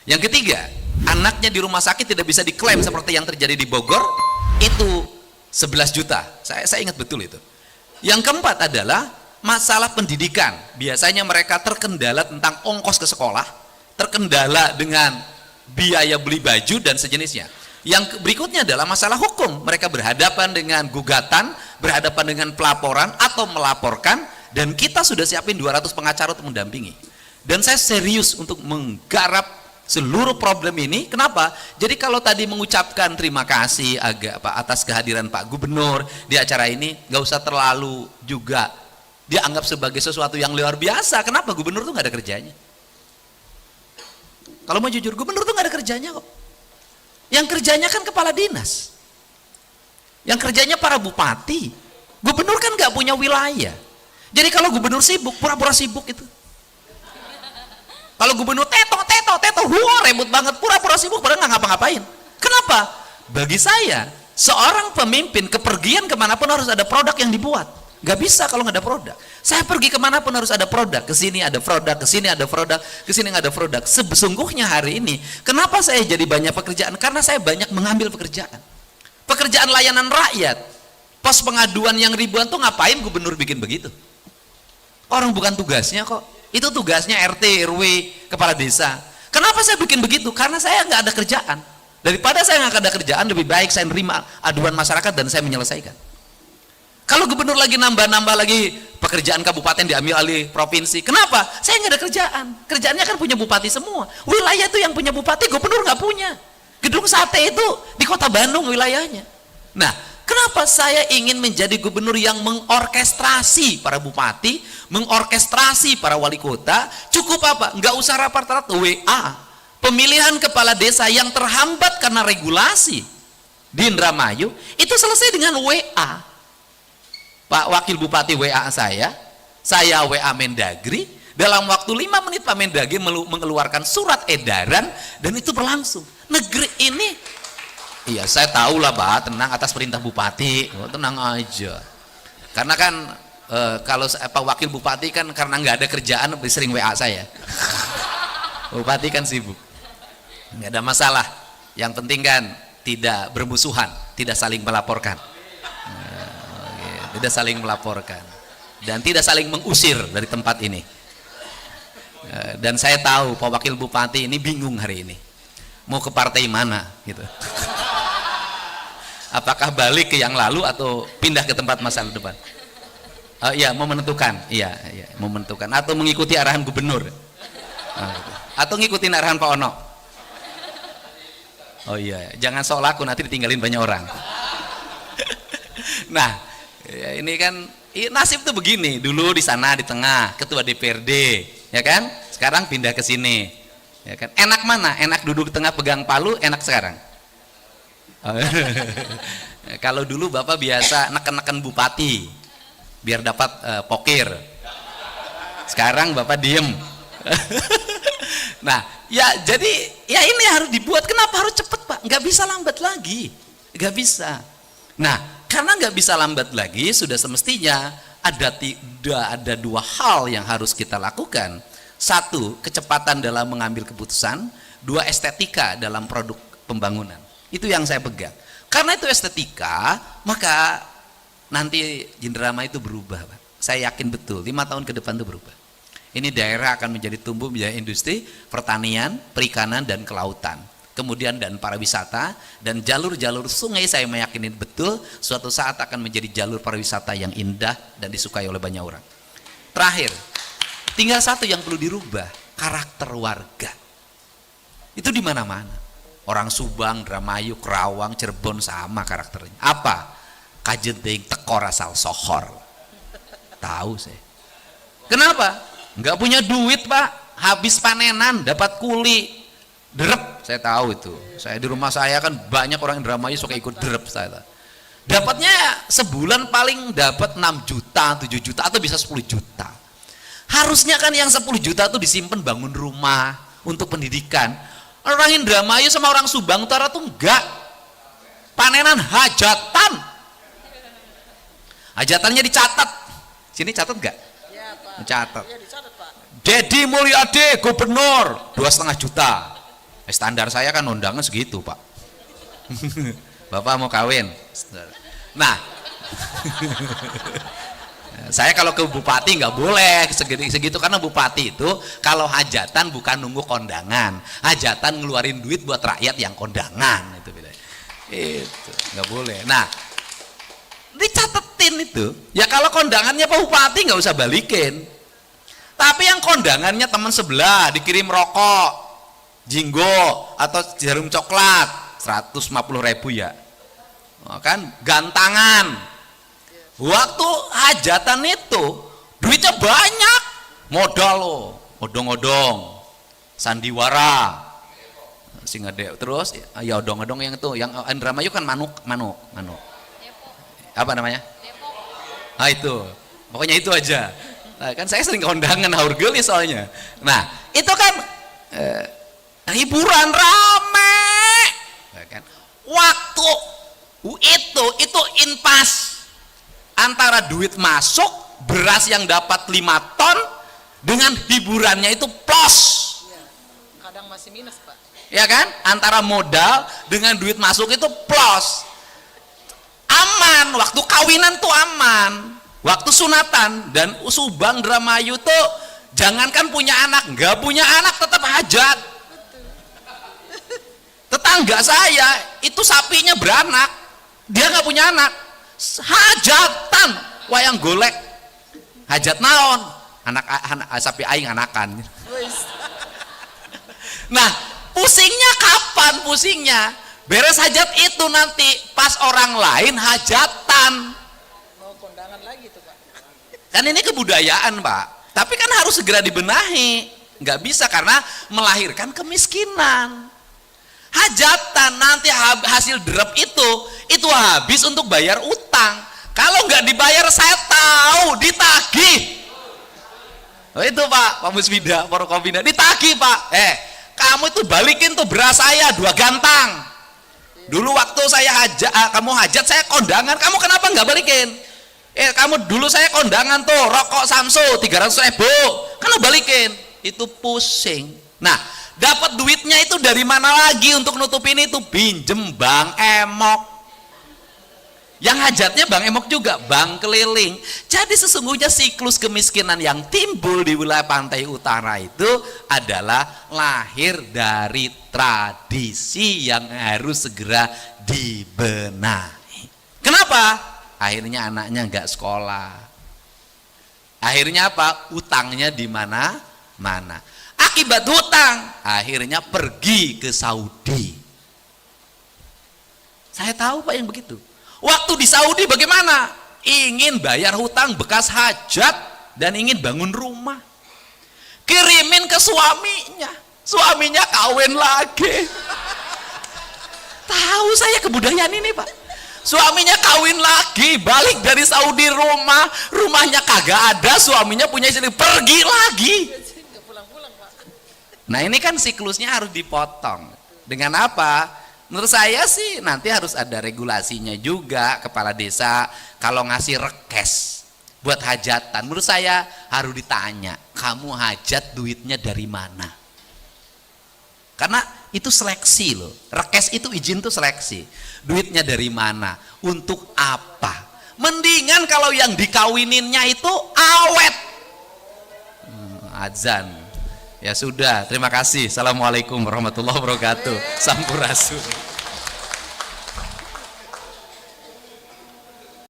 Yang ketiga, anaknya di rumah sakit tidak bisa diklaim seperti yang terjadi di Bogor, itu 11 juta. Saya ingat betul itu. Yang keempat adalah masalah pendidikan. Biasanya mereka terkendala tentang ongkos ke sekolah, terkendala dengan biaya beli baju dan sejenisnya. Yang berikutnya adalah masalah hukum. Mereka berhadapan dengan gugatan, berhadapan dengan pelaporan atau melaporkan, dan kita sudah siapin 200 pengacara untuk mendampingi. Dan saya serius untuk menggarap seluruh problem ini. Kenapa? Jadi kalau tadi mengucapkan terima kasih atas kehadiran Pak Gubernur di acara ini, nggak usah terlalu juga dianggap sebagai sesuatu yang luar biasa. Kenapa? Gubernur tuh nggak ada kerjanya. Kalau mau jujur, gubernur tuh nggak ada kerjanya kok. Yang kerjanya kan kepala dinas, yang kerjanya para bupati. Gubernur kan nggak punya wilayah. Jadi kalau gubernur sibuk, pura-pura sibuk itu. Kalau gubernur teto, ribut banget, pura-pura sibuk padahal nggak ngapa-ngapain. Kenapa? Bagi saya, seorang pemimpin kepergian kemanapun harus ada produk yang dibuat. Nggak bisa kalau nggak ada produk. Saya pergi kemanapun harus ada produk. Kesini ada produk, kesini ada produk, kesini nggak ada produk. Sesungguhnya hari ini, kenapa saya jadi banyak pekerjaan? Karena saya banyak mengambil pekerjaan. Pekerjaan layanan rakyat. Pos pengaduan yang ribuan tuh ngapain gubernur bikin begitu? Orang bukan tugasnya kok. Itu tugasnya RT, RW, kepala desa. Kenapa saya bikin begitu? Karena saya nggak ada kerjaan. Daripada saya nggak ada kerjaan, lebih baik saya nerima aduan masyarakat dan saya menyelesaikan. Kalau gubernur lagi nambah-nambah lagi pekerjaan kabupaten diambil alih provinsi, kenapa? Saya nggak ada kerjaan. Kerjaannya kan punya bupati semua. Wilayah itu yang punya bupati, gubernur nggak punya. Gedung sate itu di kota Bandung wilayahnya. Nah, kenapa saya ingin menjadi gubernur yang mengorkestrasi para bupati, mengorkestrasi para wali kota? Cukup apa? Nggak usah rapat-rapat WA. Pemilihan kepala desa yang terhambat karena regulasi di Indramayu itu selesai dengan WA. Pak Wakil Bupati WA saya WA Mendagri, dalam waktu 5 menit Pak Mendagri mengeluarkan surat edaran dan itu berlangsung. Negeri ini, iya saya tahu lah Pak, tenang atas perintah Bupati, tenang aja. Karena kan kalau Pak Wakil Bupati kan karena nggak ada kerjaan sering WA saya. Bupati kan sibuk, nggak ada masalah. Yang penting kan tidak bermusuhan, tidak saling melaporkan. Tidak saling melaporkan dan tidak saling mengusir dari tempat ini. Dan saya tahu Pak Wakil Bupati ini bingung hari ini mau ke partai mana gitu. Apakah balik ke yang lalu atau pindah ke tempat masa depan? Ya mau menentukan, iya mau menentukan, atau mengikuti arahan gubernur, atau ngikutin arahan Pak Ono. Oh iya, jangan sok laku nanti ditinggalin banyak orang. Nah, ya, ini kan nasib tuh begini. Dulu di sana di tengah ketua DPRD, ya kan? Sekarang pindah ke sini, ya kan? Enak mana? Enak duduk di tengah pegang palu, enak sekarang. Kalau dulu Bapak biasa neken-neken bupati biar dapat pokir. Sekarang Bapak diem. Nah, ya jadi ya ini harus dibuat. Kenapa harus cepet Pak? Nggak bisa lambat lagi, nggak bisa. Nah, karena nggak bisa lambat lagi, sudah semestinya ada 2 hal yang harus kita lakukan. 1, kecepatan dalam mengambil keputusan. 2, estetika dalam produk pembangunan. Itu yang saya pegang. Karena itu estetika, maka nanti Indramayu itu berubah Pak. Saya yakin betul 5 tahun ke depan itu berubah. Ini daerah akan menjadi tumbuh menjadi industri, pertanian, perikanan, dan kelautan. Kemudian dan pariwisata, dan jalur-jalur sungai saya meyakini betul suatu saat akan menjadi jalur pariwisata yang indah dan disukai oleh banyak orang. Terakhir, tinggal 1 yang perlu dirubah, karakter warga. Itu di mana-mana. Orang Subang, Indramayu, Kerawang, Cirebon sama karakternya. Apa? Kajenting tekor asal sohor. Tahu saya. Kenapa? Nggak punya duit Pak, habis panenan dapat kuli. Derep, saya tahu itu. Saya di rumah saya kan banyak orang Indramayu suka ikut derep saya. Dapatnya sebulan paling dapat 6 juta, 7 juta atau bisa 10 juta. Harusnya kan yang 10 juta itu disimpan bangun rumah untuk pendidikan. Orang Indramayu sama orang Subang Utara tuh enggak. Panenan hajatan. Hajatannya dicatat. Sini catat enggak? Iya, Pak. Catat. Iya, dicatat, Pak. Dedi Mulyadi gubernur 2,5 juta. Standar saya kan undangan segitu, Pak. Bapak mau kawin. Nah, saya kalau ke bupati nggak boleh segitu karena bupati itu kalau hajatan bukan nunggu kondangan, hajatan ngeluarin duit buat rakyat yang kondangan, itu beda. Itu nggak boleh. Nah, dicatetin itu. Ya kalau kondangannya Pak Bupati nggak usah balikin. Tapi yang kondangannya teman sebelah dikirim rokok, jinggo atau jarum coklat 150.000 ya, kan gantangan. Waktu hajatan itu duitnya banyak, modal lo, odong-odong, sandiwara, singade, terus ya odong-odong yang itu, yang Indramayu kan manuk, apa namanya? Ah itu, pokoknya itu aja. Nah, kan saya sering kondangan haur gelis soalnya. Nah itu kan hiburan rame, kan? Waktu itu impas antara duit masuk, beras yang dapat 5 ton dengan hiburannya itu plus. Ya, kadang masih minus, Pak. Ya kan? Antara modal dengan duit masuk itu plus. Aman, waktu kawinan tuh aman. Waktu sunatan dan Subang Indramayu tuh jangankan punya anak, nggak punya anak tetap hajat. Tetangga saya itu sapinya beranak, dia nggak punya anak, hajatan wayang golek, hajat naon, anak sapi aing anakan. Nah pusingnya kapan? Pusingnya beres hajat itu nanti pas orang lain hajatan. Mau kondangan lagi tuh, Pak. Kan ini kebudayaan, Pak, tapi kan harus segera dibenahi. Nggak bisa karena melahirkan kemiskinan. Hajatan nanti hasil drop itu habis untuk bayar utang. Kalau nggak dibayar saya tahu ditagih. Oh, itu Pak Musbida, Forkopimda ditagih, Pak. Kamu itu balikin tuh beras saya 2 gantang. Dulu waktu saya kamu hajat saya kondangan, kamu kenapa nggak balikin? Kamu dulu saya kondangan tuh rokok Samsu 300.000, kan balikin. Itu pusing. Nah, dapat duitnya itu dari mana lagi untuk nutupin itu? Pinjem Bang Emok. Yang hajatnya Bang Emok juga, bank keliling. Jadi sesungguhnya siklus kemiskinan yang timbul di wilayah pantai utara itu adalah lahir dari tradisi yang harus segera dibenahi. Kenapa? Akhirnya anaknya nggak sekolah. Akhirnya apa? Utangnya di mana-mana. Akibat hutang, akhirnya pergi ke Saudi. Saya tahu Pak yang begitu. Waktu di Saudi bagaimana? Ingin bayar hutang bekas hajat dan ingin bangun rumah. Kirimin ke suaminya. Suaminya kawin lagi. Tahu saya kebudayaan ini, Pak. Suaminya kawin lagi, balik dari Saudi rumahnya kagak ada, suaminya punya istri, pergi lagi. Nah ini kan siklusnya harus dipotong. Dengan apa? Menurut saya sih nanti harus ada regulasinya juga. Kepala desa kalau ngasih rekes buat hajatan, menurut saya harus ditanya, kamu hajat duitnya dari mana? Karena itu seleksi loh. Rekes itu izin tuh seleksi. Duitnya dari mana? Untuk apa? Mendingan kalau yang dikawininnya itu awet. Azan. Ya sudah, terima kasih. Assalamualaikum warahmatullahi wabarakatuh. Sampurasun.